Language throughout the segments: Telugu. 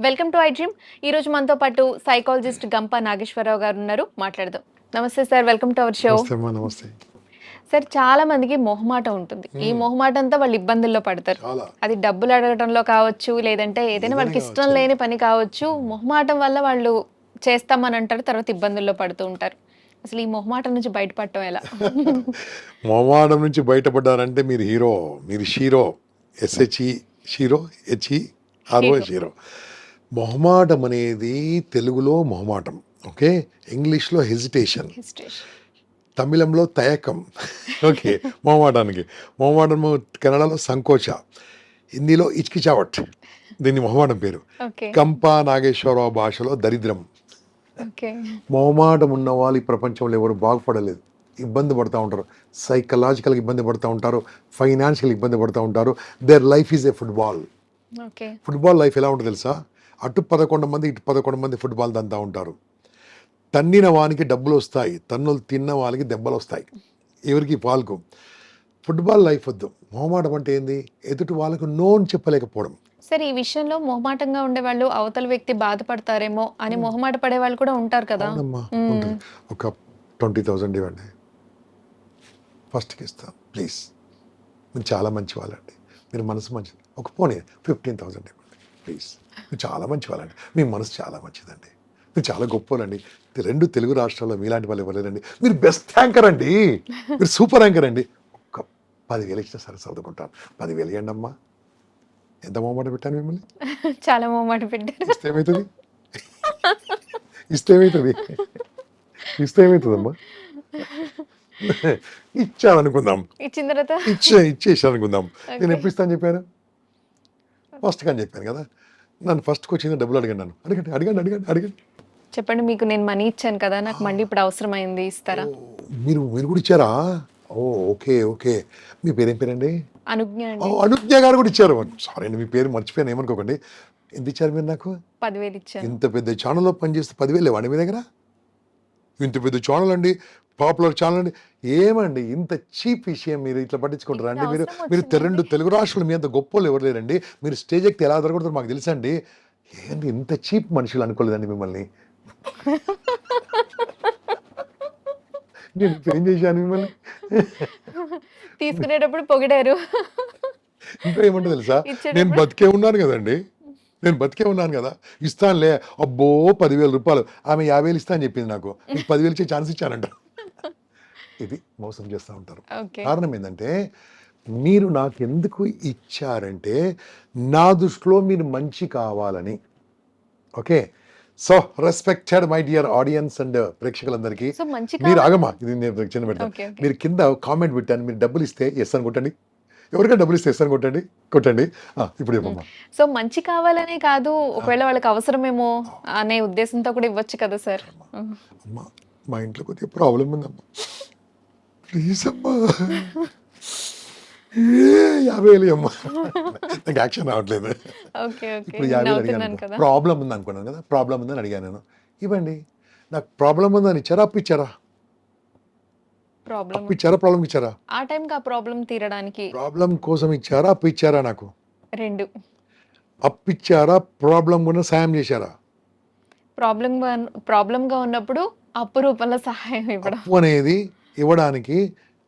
Welcome to I dream. ఈ రోజు మనతో పాటు సైకాలజిస్ట్ గంప నాగేశ్వరరావు గారు ఉన్నారు. మాట్లాడదాం. నమస్తే sir, welcome to our show. నమస్తే అమ్మా, నమస్తే. సార్, చాలా మందికి మొహమాటం ఉంటుంది. ఈ మొహమాటంతో వాళ్ళు ఇబ్బందుల్లో పడతారు. చాలా అది డబ్బులు అడగటంలో కావచ్చు, లేదంటే ఏదైనా వాళ్ళకి ఇష్టం కావచ్చు. లేని పని కావచ్చు. మొహమాటం వల్ల వాళ్ళు చేస్తామని అంటారు, తర్వాత ఇబ్బందుల్లో పడుతూ ఉంటారు. అసలు ఈ మొహమాటం నుంచి బయటపడటం ఎలా? మొహమాటం నుంచి బయటపడ్డారంటే మీరు హీరో, మీరు shero. S H E shero, H E R O shero. మొహమాటం అనేది తెలుగులో మొహమాటం, ఓకే. ఇంగ్లీష్లో హెజిటేషన్, తమిళంలో తయకం, ఓకే. మొహమాటానికి మొహమాటము కన్నడలో సంకోచ, హిందీలో ఇచ్కిచావట్, దీన్ని మొహమాటం పేరు. ఓకే, కంపా నాగేశ్వరరావు భాషలో దరిద్రం. ఓకే. మొహమాటం ఉన్న వాళ్ళు ఈ ప్రపంచంలో ఎవరు బాగుపడలేదు. ఇబ్బంది పడుతూ ఉంటారు, సైకలాజికల్గా ఇబ్బంది పడుతూ ఉంటారు, ఫైనాన్షియల్ ఇబ్బంది పడుతూ ఉంటారు. Their life is a football. Okay. Football life ఎలా ఉంటుంది తెలుసా? అటు 11 మంది, ఇటు 11 మంది ఫుట్బాల్ దంతా ఉంటారు. తన్నిన వానికి డబ్బులు వస్తాయి, తన్నులు తిన్న వాళ్ళకి దెబ్బలు వస్తాయి. ఎవరికి? పాల్కు. ఫుట్బాల్ లైఫ్ వద్దు. మొహమాటం అంటే ఏంది? ఎదుటి వాళ్ళకు నో అని చెప్పలేకపోవడం. సరే, ఈ విషయంలో మొహమాటంగా ఉండే వాళ్ళు అవతల వ్యక్తి బాధపడతారేమో అని మొహమాట పడే వాళ్ళు కూడా ఉంటారు కదా. అవునమ్మా, ఉంటుంది. ఒక 20,000 ఇవ్వండి, ఫస్ట్కి ఇస్తాను ప్లీజ్, మీరు చాలా మంచి వాళ్ళండి, మీరు మనసు మంచిది. ఒక పోనీ 15,000 ఇవ్వండి ప్లీజ్, మీరు చాలా మంచి వాళ్ళండి, మీ మనసు చాలా మంచిదండి, మీరు చాలా గొప్పలండి. 2 తెలుగు రాష్ట్రాల్లో మీలాంటి వాళ్ళు ఇవ్వలేదండి, మీరు బెస్ట్ యాంకర్ అండి, మీరు సూపర్ యాంకర్ అండి. ఒక్క 10,000 ఇచ్చినా సరే చదువుకుంటాను. 10,000 ఇవ్వండి అమ్మా. ఎంత మొహమాట పెట్టాను మిమ్మల్ని? చాలా మొహమాట పెట్టారు. ఇస్తే ఏమవుతుంది? ఇస్తే ఏమవుతుంది? ఇస్తే ఏమవుతుందమ్మా? ఇచ్చాననుకుందాం, ఇచ్చిన తర్వాత ఇచ్చేసి అనుకుందాం. నేను ఎప్పుడు ఇస్తాను చెప్పాను? ఫస్ట్ కానీ చెప్పాను కదా. నన్ను ఫస్ట్కి వచ్చింది డబ్బులు అడగండి, నన్ను అడగండి అడగండి అడగండి అడగండి. చెప్పండి, మీకు నేను మనీ ఇచ్చాను కదా, నాకు మళ్ళీ ఇప్పుడు అవసరమైంది, ఇస్తారా? మీరు మీరు కూడా ఇచ్చారా? ఓ ఓకే ఓకే. మీ పేరేం పేరండి? అనుజ్ఞ అండి. అనుజ్ఞ గారు కూడా ఇచ్చారు. సారీ అండి, మీ పేరు మర్చిపోయాను, ఏమనుకోకండి. ఎంత ఇచ్చారు మీరు నాకు? 10,000 ఇచ్చాను. ఇంత పెద్ద ఛానల్లో పనిచేస్తే 10,000 లేవండి మీ దగ్గర? ఇంత పెద్ద ఛానల్ అండి, పాపులర్ ఛానల్ అండి. ఏమండి ఇంత చీప్ విషయం మీరు ఇట్లా పట్టించుకుంటారా అండి? మీరు మీరు 2 తెలుగు రాష్ట్రాలు మీ అంత గొప్పలు ఎవరు లేరండి. మీరు స్టేజ్ ఎక్కితే ఎలా దొరకడతారో మాకు తెలుసండి. ఏంటి ఇంత చీప్ మనుషులు అనుకోలేదండి మిమ్మల్ని. నేను ఇప్పుడు ఏం చేశాను మిమ్మల్ని? తీసుకునేటప్పుడు పొగిడారు, ఇంకా ఏమంటే తెలుసా, నేను ఇచ్చేటప్పుడు బతికే ఉన్నాను కదండి, నేను బతికే ఉన్నాను కదా, ఇస్తానులే. అబ్బో 10,000 రూపాయలు, ఆమె 50,000 ఇస్తా అని చెప్పింది నాకు, నీకు 10,000 ఇచ్చే ఛాన్స్ ఇచ్చానంట. ఇది మోసం చేస్తూ ఉంటారు. ఓకే. కారణం ఏంటంటే, మీరు నాకు ఎందుకు ఇచ్చారంటే నా దృష్టిలో మీరు మంచి కావాలని. Okay. So respected my dear audience and ప్రేక్షకులందరికీ, సో మంచి మీరు ఆగమా, ఇది నేను చిన్న పెడతాను. Okay, okay. మీరు కింద కామెంట్ పెట్టాను, మీరు డబ్బులు ఇస్తే ఎస్ అని కొట్టండి, ఎవరికైనా డబ్బులు ఇస్తే ఎస్ అని కొట్టండి, కొట్టండి. ఇప్పుడు చెప్పమ్మా. సో మంచి కావాలనే కాదు, ఒకవేళ వాళ్ళకి అవసరమేమో అనే ఉద్దేశంతో కూడా ఇవ్వచ్చు కదా సార్. అమ్మా, మా ఇంట్లో కొద్దిగా ప్రాబ్లం ఉందమ్మా, ప్లీజ్ అమ్మా, 50,000 అమ్మా. నాకు యాక్షన్ రావట్లేదు. Okay, okay. ఇప్పుడు 50,000 నవ్వుతున్నాను అడిగాను, కదా. ప్రాబ్లం ఉంది అనుకున్నాను కదా, ప్రాబ్లం ఉందని అడిగాను నేను. ఇవ్వండి. నాకు ప్రాబ్లం ఉందని ఇచ్చారా, అప్పు ఇచ్చారా? ప్రాబ్లం అప్పు ఇచ్చారా, ప్రాబ్లం ఇచ్చారా? ఆ టైంకి ఆ ప్రాబ్లం తీరడానికి ప్రాబ్లం కోసం ఇచ్చారా, అప్పు ఇచ్చారా? నాకు 2 అప్పు ఇచ్చారా, ప్రాబ్లం కూడా సాయం చేశారా? ప్రాబ్లంగా ఉన్నప్పుడు అప్పు రూపంలో సహాయం ఇవ్వడం. అప్పు అనేది ఇవ్వడానికి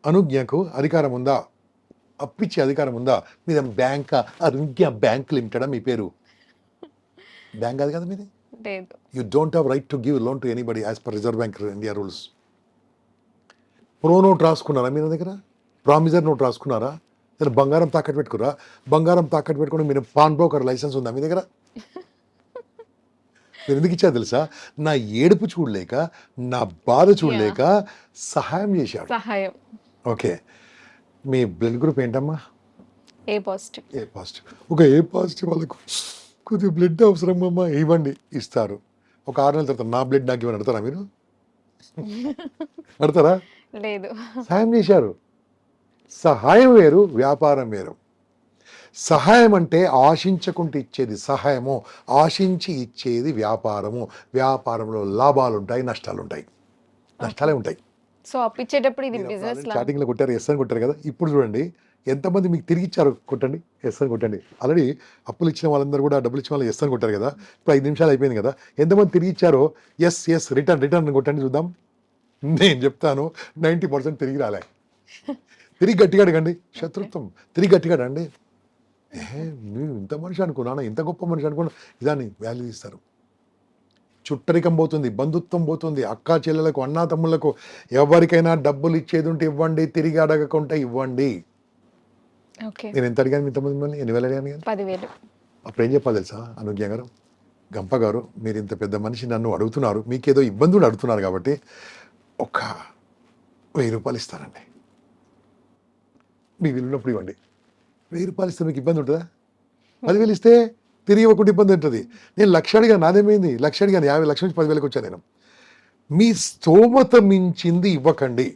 అనుజ్ఞకు అధికారం ఉందా? అప్పిచ్చే అధికారం ఉందా? మీద బ్యాంక్, అనుజ్ఞ బ్యాంక్ లిమిటెడ్ మీ పేరు? బ్యాంక్ కాదు కదా మీది. లేదు. You don't have right to give loan to anybody as per Reserve Bank India rules. Pro note రాసుకున్నారా మీ దగ్గర? ప్రామిజర్ నోట్ రాసుకున్నారా? లేదా బంగారం తాకట్టు పెట్టుకురా? బంగారం తాకట్టు పెట్టుకుని మీరు పాన్ బ్రోకర్ లైసెన్స్ ఉందా మీ దగ్గర? నేను ఎందుకు ఇచ్చా తెలుసా? నా ఏడుపు చూడలేక, నా బాధ చూడలేక సహాయం చేశాడు. సహాయం. ఓకే. మీ బ్లడ్ గ్రూప్ ఏంటమ్మా? ఏ పాజిటివ్. ఏ పాజిటివ్. ఒక ఏ పాజిటివ్ వాళ్ళకు కొద్దిగా బ్లడ్ అవసరం అమ్మా, ఇవ్వండి, ఇస్తారు. ఒక 6 నెలల తర్వాత నా బ్లడ్ నాకు ఇవ్వని అడతారా మీరు? అడతారా? లేదు. సహాయం చేశారు. సహాయం వేరు, వ్యాపారం వేరు. సహాయం అంటే ఆశించకుండా ఇచ్చేది సహాయము, ఆశించి ఇచ్చేది వ్యాపారము. వ్యాపారంలో లాభాలు ఉంటాయి, నష్టాలు ఉంటాయి. నష్టాలే ఉంటాయి. సో అప్పిచ్చేటప్పుడు ఇది బిజినెస్ లా. స్టార్టింగ్లో కొట్టారు, ఎస్ అని కొట్టారు కదా. ఇప్పుడు చూడండి, ఎంతమంది మీకు తిరిగి ఇచ్చారు కొట్టండి, ఎస్ అని కొట్టండి. ఆల్రెడీ అప్పులు ఇచ్చిన వాళ్ళందరూ కూడా డబ్బులు ఇచ్చిన వాళ్ళు ఎస్ అని కొట్టారు కదా. ఇప్పుడు 5 నిమిషాలు అయిపోయింది కదా, ఎంతమంది తిరిగి ఇచ్చారో ఎస్ ఎస్ రిటర్న్ రిటర్న్ అని కొట్టండి చూద్దాం. నేను చెప్తాను 90% తిరిగి రాలే. తిరిగి గట్టిగా అడగండి, శత్రుత్వం తిరిగి గట్టిగా అడగండి. నువ్వు ఇంత మనిషి అనుకున్నాను, ఇంత గొప్ప మనిషి అనుకున్నా, ఇదాన్ని వాల్యూ ఇస్తారు. చుట్టరికం పోతుంది, బంధుత్వం పోతుంది, అక్కా చెల్లెలకు అన్నా తమ్ముళ్లకు ఎవరికైనా డబ్బులు ఇచ్చేది ఉంటే ఇవ్వండి, తిరిగి అడగకుండా ఇవ్వండి. ఓకే. నేను ఎంత అడిగాను ఇంతమంది మిమ్మల్ని, ఎన్ని వేలు అడిగాను కానీ 10,000. అప్పుడు ఏం చెప్పాలి తెలుసా అనుజ్ఞ గారు, గంప గారు, మీరు ఇంత పెద్ద మనిషి నన్ను అడుగుతున్నారు, మీకేదో ఇబ్బందులు అడుగుతున్నారు కాబట్టి ఒక 1000 రూపాయలు ఇస్తానండి, మీ వీలున్నప్పుడు ఇవ్వండి. 1000 రూపాయలు ఇస్తే మీకు ఇబ్బంది ఉంటుందా? 10,000 ఇస్తే తిరిగి ఇవ్వకుండా ఇబ్బంది ఉంటుంది. నేను 1,00,000 అడిగాను, నాదేమైంది? 1,00,000 అడిగాను, 50 లక్షల నుంచి 10,000కి వచ్చాను నేను. మీ స్తోమత మించింది ఇవ్వకండి.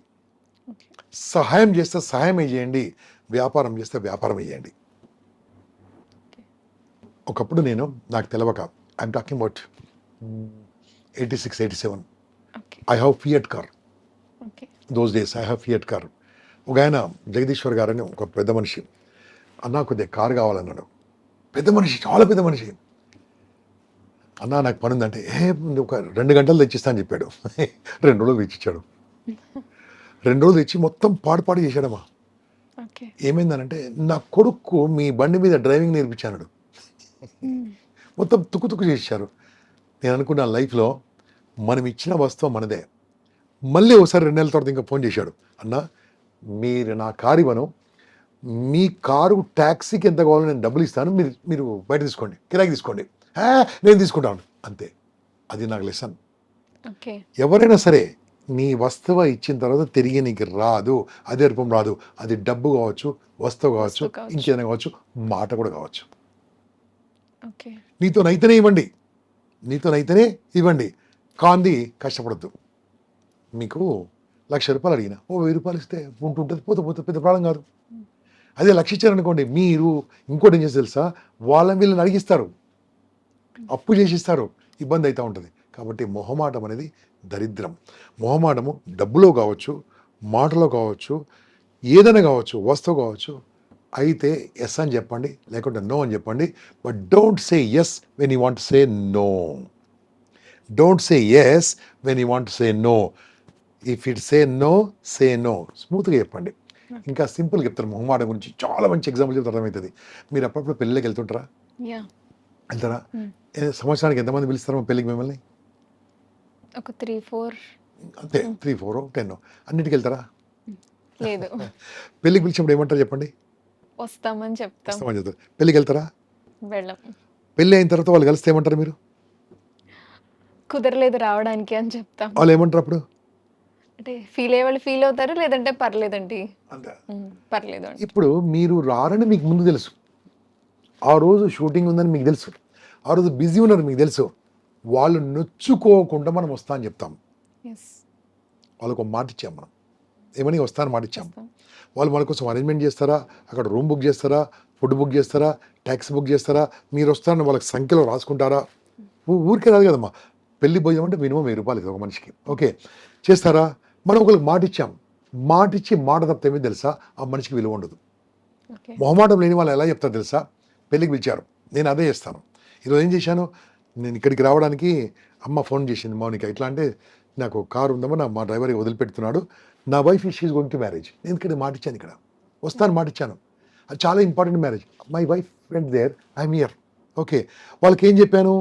ఓకే. సహాయం చేస్తే సహాయం చేయండి, వ్యాపారం చేస్తే వ్యాపారం చేయండి. ఒకప్పుడు నాకు తెలవక, I'm talking about 86, 87, okay. I have fiat car. Okay. Those days I have fiat car. ఒక ఆయన జగదీశ్వర్ గారు అని ఒక పెద్ద మనిషి, అన్నా కొద్దిగా కారు కావాలన్నాడు. పెద్ద మనిషి, చాలా పెద్ద మనిషి. అన్నా నాకు పని ఉందంటే, ఒక 2 గంటలు తెచ్చిస్తా అని చెప్పాడు. 2 రోజులు తెచ్చిచ్చాడు. 2 రోజులు తెచ్చి మొత్తం పాడు చేశాడమ్మా. ఓకే. ఏమైందనంటే, నా కొడుకు మీ బండి మీద డ్రైవింగ్ నేర్పించాడు, మొత్తం తుక్కు చేశారు. నేను అనుకున్న లైఫ్లో మనం ఇచ్చిన వస్తువు మనదే. మళ్ళీ ఒకసారి 2 నెలల తర్వాత ఇంకా ఫోన్ చేశాడు, అన్న మీరు నా కారు ఇవ్వను, మీ కారు ట్యాక్సీకి ఎంత కావాలో నేను డబ్బులు ఇస్తాను, మీరు బయట తీసుకోండి, కిరాయికి తీసుకోండి. నేను తీసుకుంటాను అంతే. అది నాకు లెసన్. ఓకే. ఎవరైనా సరే నీ వస్తువు ఇచ్చిన తర్వాత తిరిగి నీకు రాదు, అదే రూపం రాదు. అది డబ్బు కావచ్చు, వస్తువు కావచ్చు, ఇంకేదైనా కావచ్చు, మాట కూడా కావచ్చు. ఓకే. నీతోనైతేనే ఇవ్వండి, నీతోనైతేనే ఇవ్వండి, కాంది కష్టపడద్దు. మీకు 1,00,000 రూపాయలు అడిగినా 1000 రూపాయలు ఇస్తే ఉంటుంటుంది, పోతే పెద్ద ప్రాబ్లం కాదు. అదే 1,00,000 ఇచ్చారనుకోండి, మీరు ఇంకోటి ఏం చేసి తెలుసా, వీళ్ళని అడిగిస్తారు, అప్పు చేసిస్తారు, ఇబ్బంది అవుతూ ఉంటుంది. కాబట్టి మొహమాటం అనేది దరిద్రం. మొహమాటము డబ్బులో కావచ్చు, మాటలో కావచ్చు, ఏదైనా కావచ్చు, వస్తువు కావచ్చు. అయితే ఎస్ అని చెప్పండి, లేకుంటే నో అని చెప్పండి. But don't say yes when you want say no. Don't say yes when you want say no. If it say no, say no. స్మూత్గా చెప్పండి. ఇంకా సింపుల్గా చెప్తారు మొహమాటం గురించి, చాలా మంచి ఎగ్జాంపుల్ చెప్తే అర్థమవుతుంది. మీరు అప్పుడప్పుడు పెళ్ళికి వెళ్తుంటారా? వెళ్తారా? సంవత్సరానికి ఎంతమంది పిలుస్తారో పెళ్ళికి మిమ్మల్ని? ఒక 3, 4. అంతే, 3, 4, 10 అన్నిటికి వెళ్తారా? లేదు. పెళ్ళికి పిలిచినప్పుడు ఏమంటారు చెప్పండి? వస్తామని చెప్తాం. వస్తామని చెప్తారు. పెళ్ళికి వెళ్తారా? వెళ్ళం. పెళ్ళి అయిన తర్వాత వాళ్ళు కలిస్తే ఏమంటారు మీరు? కుదరలేదు రావడానికి అని చెప్తాం. వాళ్ళు ఏమంటారు అప్పుడు? అంటే ఫీల్ అయ్యే వాళ్ళు ఫీల్ అవుతారు, లేదంటే పర్లేదండి, అంతే. పర్లేదు అని. ఇప్పుడు మీరు రారని మీకు ముందు తెలుసు, ఆ రోజు షూటింగ్ ఉందని మీకు తెలుసు, ఆ రోజు బిజీ ఉన్నారు మీకు తెలుసు. వాళ్ళు నొచ్చుకోకుండా మనం వస్తా అని చెప్తాం. వాళ్ళకు ఒక మాట ఇచ్చాం మనం, ఏమని వస్తాను మాట ఇచ్చాం. వాళ్ళు మన కోసం అరేంజ్మెంట్ చేస్తారా, అక్కడ రూమ్ బుక్ చేస్తారా, ఫుడ్ బుక్ చేస్తారా, ట్యాక్సీ బుక్ చేస్తారా, మీరు వస్తారని వాళ్ళకి సంఖ్యలో రాసుకుంటారా? ఊరికే రాదు కదమ్మా. పెళ్లి భోజనం అంటే మినిమం 1000 రూపాయలు ఒక మనిషికి. ఓకే, చేస్తారా? మనం ఒకరికి మాట ఇచ్చాం, మాట ఇచ్చి మాట తప్పితే ఏమీ తెలుసా, ఆ మనిషికి విలువ ఉండదు. మొహమాటం లేని వాళ్ళు ఎలా చెప్తారు తెలుసా? పెళ్ళికి పిలిచారు, నేను అదే చేస్తాను. ఈరోజు ఏం చేశాను, నేను ఇక్కడికి రావడానికి అమ్మ ఫోన్ చేసింది, మౌనిక ఇట్లా అంటే, నాకు కారు ఉందమ్మా, మా డ్రైవర్ వదిలిపెడుతున్నాడు, నా wife she is going to marriage. నేను ఇక్కడ మాట ఇచ్చాను, ఇక్కడ వస్తాను మాట ఇచ్చాను. అది చాలా important marriage. My wife went there, I'm here. Okay, వాళ్ళకి ఏం చెప్పాను,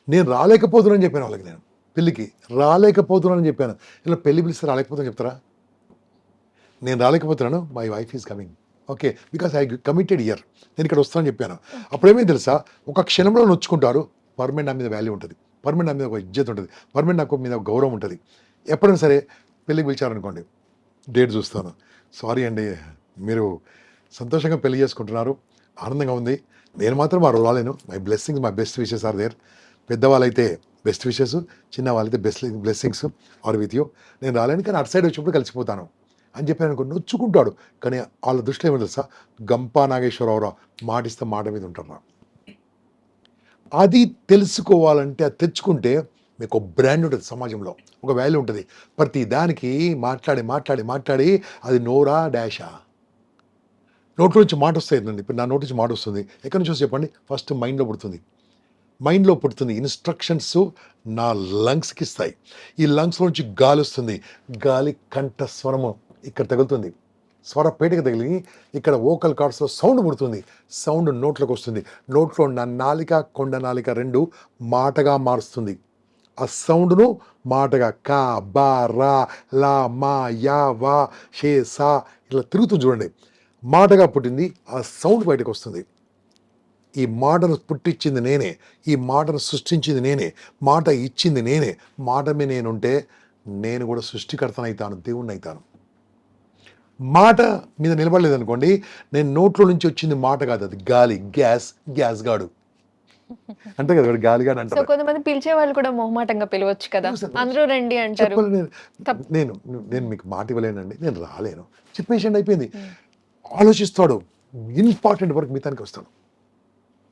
నేను రాలేకపోతున్నాను చెప్పాను వాళ్ళకి, నేను పెళ్ళికి రాలేకపోతున్నానని చెప్పాను. ఇలా పెళ్ళి పిలిస్తే రాలేకపోతున్నాను చెప్తారా? నేను రాలేకపోతున్నాను, my wife is coming. Okay, because I committed here, నేను ఇక్కడ వస్తానని చెప్పాను. అప్పుడేమీ తెలుసా, ఒక క్షణంలో నొచ్చుకుంటారు. పర్మనెంట్ నా మీద వాల్యూ ఉంటుంది, పర్మనెంట్ నా మీద ఒక ఇజ్జత్ ఉంటుంది, పర్మనెంట్ నాకు మీద ఒక గౌరవం ఉంటుంది. ఎప్పుడైనా సరే పెళ్ళికి పిలిచారనుకోండి, డేట్ చూస్తాను, సారీ అండి, మీరు సంతోషంగా పెళ్లి చేసుకుంటున్నారు, ఆనందంగా ఉంది, నేను మాత్రం ఆ రోజు రాలేను, my blessings, my best wishes are there. పెద్దవాళ్ళైతే బెస్ట్ విషెస్, చిన్న వాళ్ళైతే బ్లెస్సింగ్స్ ఆర్ విత్ యూ. నేను రాలేను, కానీ అటు సైడ్ వచ్చినప్పుడు కలిసిపోతాను అని చెప్పాను అనుకో, నొచ్చుకుంటాడు. కానీ వాళ్ళ దృష్టిలో ఏమో తెలుసా, గంపా నాగేశ్వరరావు మాటిస్తే మాట మీద ఉంటారు. అది తెలుసుకోవాలంటే, అది తెచ్చుకుంటే మీకు ఒక బ్రాండ్ ఉంటుంది, సమాజంలో ఒక వాల్యూ ఉంటుంది. ప్రతి దానికి మాట్లాడి మాట్లాడి మాట్లాడి అది నోరా డాషా, నోట్లో నుంచి మాట వస్తాయండి. ఇప్పుడు నా నోటి నుంచి మాట వస్తుంది, ఎక్కడి నుంచి వస్తుంది చెప్పండి? ఫస్ట్ మైండ్లో పుడుతుంది. ఇన్స్ట్రక్షన్స్ నా లంగ్స్కి ఇస్తాయి. ఈ లంగ్స్ నుంచి గాలి వస్తుంది. గాలి కంఠస్వరము ఇక్కడ తగులుతుంది, స్వరపేటకి తగిలి ఇక్కడ వోకల్ కార్డ్స్లో సౌండ్ పుడుతుంది. సౌండ్ నోట్లోకి వస్తుంది. నోట్లో నా నాలిక, కొండ నాలిక రెండు మాటగా మారుస్తుంది. ఆ సౌండ్ను మాటగా కా, బా, రా, లా, మా, యా, వా, షే, సా ఇట్లా తిరుగుతుంది చూడండి. మాటగా పుట్టింది, ఆ సౌండ్ బయటకు వస్తుంది. ఈ మాటను పుట్టించింది నేనే, ఈ మాటను సృష్టించింది నేనే, మాట ఇచ్చింది నేనే. మాట మీద నేనుంటే నేను కూడా సృష్టికర్తనవుతాను, దేవుణ్ణి అవుతాను. మాట మీద నిలబడలేదు అనుకోండి, నేను నోట్లో నుంచి వచ్చింది మాట కాదు, అది గాలి, గ్యాస్ గాడు అంటే కదా వాడు గాలిగాడు సో అంటారు. కొంతమంది పిలిచే వాళ్ళు కూడా మొహమాటంగా పిలవచ్చు కదా, అందరూ రండి అంటారు. చెప్పాలి నేను మీకు మాట ఇవ్వలేనండి, నేను రాలేను చెప్పేసి అయిపోయింది. ఆలోచిస్తాడు, ఇంపార్టెంట్ వర్క్ మిగతానికి వస్తాడు.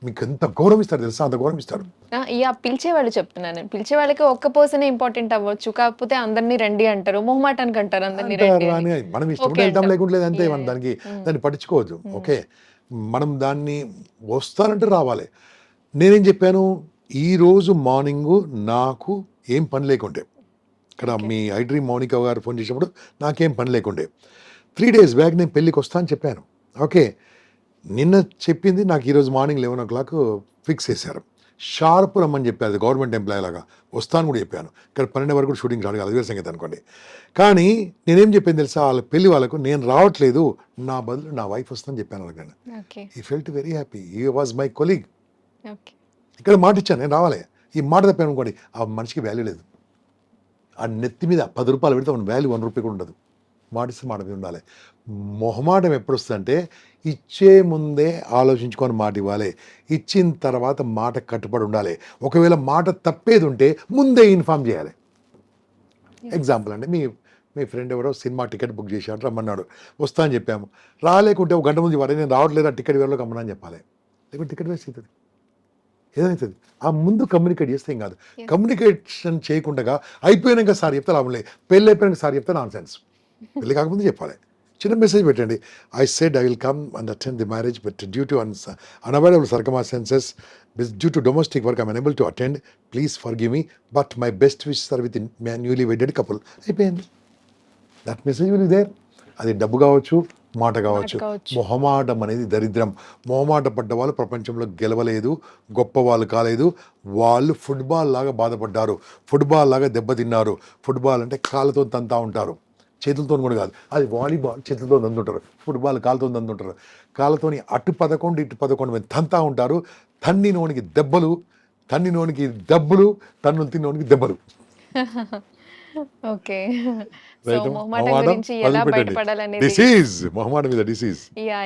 మీకు ఎంత గౌరవిస్తాడు తెలుసా, అంత గౌరవిస్తాడు. పిలిచే వాళ్ళు చెప్తున్నాను, పిలిచే వాళ్ళకి ఒక్క పర్సన్ ఇంపార్టెంట్ అవ్వచ్చు, కాకపోతే అందరినీ రండి అంటారు, మొహమాటానికి అంటారు అందరినీ రండి అని. అని మనం ఇష్టం వెళ్తాం, లేకుంటే అంతే. మనం దాన్ని పట్టించుకోవద్దు. ఓకే, మనం దాన్ని వస్తానంటే రావాలి. నేనేం చెప్పాను, ఈరోజు మార్నింగ్ నాకు ఏం పని లేకుండే, ఇక్కడ మీ ఐడ్రీమ్ మౌనిక గారు ఫోన్ చేసినప్పుడు నాకేం పని లేకుండే, 3 days బ్యాక్ నేను పెళ్ళికి వస్తా అని చెప్పాను. ఓకే, నిన్న చెప్పింది నాకు ఈరోజు మార్నింగ్ 11 o'clock ఫిక్స్ చేశారు. షార్ప్ రమ్మని చెప్పారు, గవర్నమెంట్ ఎంప్లాయీ లాగా వస్తాను కూడా చెప్పాను. ఇక్కడ 12 వరకు షూటింగ్ స్టార్ట్ కాదు, వేరే సంగతి అనుకోండి. కానీ నేనేం చెప్పాను తెలుసా, వాళ్ళ పెళ్లి వాళ్ళకు నేను రావట్లేదు, నా బదులు నా వైఫ్ వస్తుందని చెప్పాను వాళ్ళకి. ఈ felt very happy, he was my colleague. ఇక్కడ మాట ఇచ్చాను, నేను రావాలి. ఈ మాట తప్పాను అనుకోండి, ఆ మనిషికి వాల్యూ లేదు. ఆ నెత్తి మీద 10 రూపాయలు పెడితే మన వాల్యూ 1 రూపాయి కూడా ఉండదు. మాటిస్తే మాట మీద ఉండాలి. మొహమాటం ఎప్పుడు వస్తుందంటే, ఇచ్చే ముందే ఆలోచించుకొని మాట ఇవ్వాలి, ఇచ్చిన తర్వాత మాట కట్టుబడి ఉండాలి. ఒకవేళ మాట తప్పేది ఉంటే ముందే ఇన్ఫామ్ చేయాలి. ఎగ్జాంపుల్ అంటే మీ ఫ్రెండ్ ఎవరో సినిమా టికెట్ బుక్ చేశాడు, రమ్మన్నాడు, వస్తా అని చెప్పాము. రాలేకుంటే 1 గంట ముందు వరే నేను రావట్లేదు, ఆ టికెట్ వేరేలో కమ్మని చెప్పాలి. లేకుంటే టికెట్ వేస్ట్ అవుతుంది, ఏదవుతుంది. ఆ ముందు కమ్యూనికేట్ చేస్తే ఏం కాదు. కమ్యూనికేషన్ చేయకుండా అయిపోయాక సార్ చెప్తే లాభం లేదు, పెళ్ళి అయిపోయాక సార్ చెప్తే నాన్ సెన్స్. పెళ్ళి కాకముందు చెప్పాలి, చిన్న మెసేజ్ పెట్టండి. I said I will come and attend the marriage, but due to unavoidable circumstances, due to domestic work, I'm unable to attend. Please forgive me, but my best wishes are with a newly wedded couple. అయిపోయింది. That message will there. అది డబ్బు కావచ్చు, మాట కావచ్చు. మొహమాటం అనేది దరిద్రం. మొహమాట పడ్డ వాళ్ళు ప్రపంచంలో గెలవలేదు, గొప్ప వాళ్ళు కాలేదు. వాళ్ళు ఫుట్బాల్ లాగా బాధపడ్డారు, ఫుట్బాల్ లాగా దెబ్బతిన్నారు. ఫుట్బాల్ అంటే కాళ్ళతో తంతా ఉంటారు, చేతులతో కూడా కాదు. అది వాలీబాల్ చేతులతో దంతుంటారు, ఫుట్బాల్ కాళ్ళతో దంతుంటారు. కాళ్ళతోని అటు 11 ఇటు 11 మంది తంతా ఉంటారు. తన్ని నోనికి దెబ్బలు, దెబ్బలు, తన్ను తిన్నోనికి దెబ్బలు. ఓకే, సో మొహమాటం గురించి ఎలా బయటపడాలనేది, డిసీజ్, మొహమాటం మీద డిసీజ్.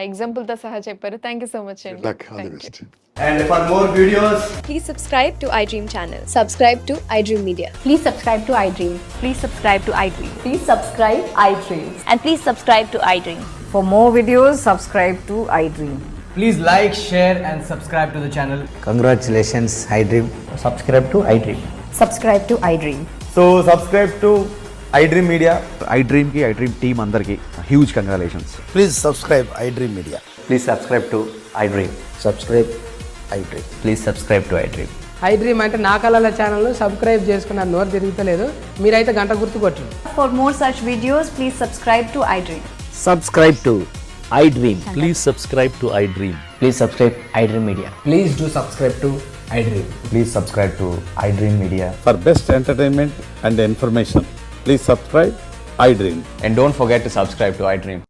ఎగ్జాంపుల్ తో సహా చెప్పారు. థ్యాంక్ యూ సో మచ్ అండి. All the best. And for more videos, Please subscribe to iDream channel. Subscribe to iDream Media. Please subscribe to iDream. Please subscribe to iDream. Please subscribe iDream. And please subscribe to iDream. For more videos, subscribe to iDream. please like, share and subscribe to the channel. Congratulations, iDream. Subscribe to iDream. Subscribe to iDream. So subscribe to iDream Media. iDream ki iDream team andarki huge congratulations. Please subscribe iDream Media. Please subscribe to iDream. Subscribe iDream. Please subscribe to iDream. iDream అంటే నా కళల ఛానల్ను సబ్స్క్రైబ్ చేసుకున్న నోరు తిరుగుతలేదు, మీరైతే గంట గుర్తు కొట్టండి. For more such videos, please subscribe to iDream. Subscribe to iDream. Please subscribe to iDream. Please subscribe iDream Media. Please do subscribe to iDream. Please subscribe to iDream Media. For best entertainment and information, please subscribe iDream. And don't forget to subscribe to iDream.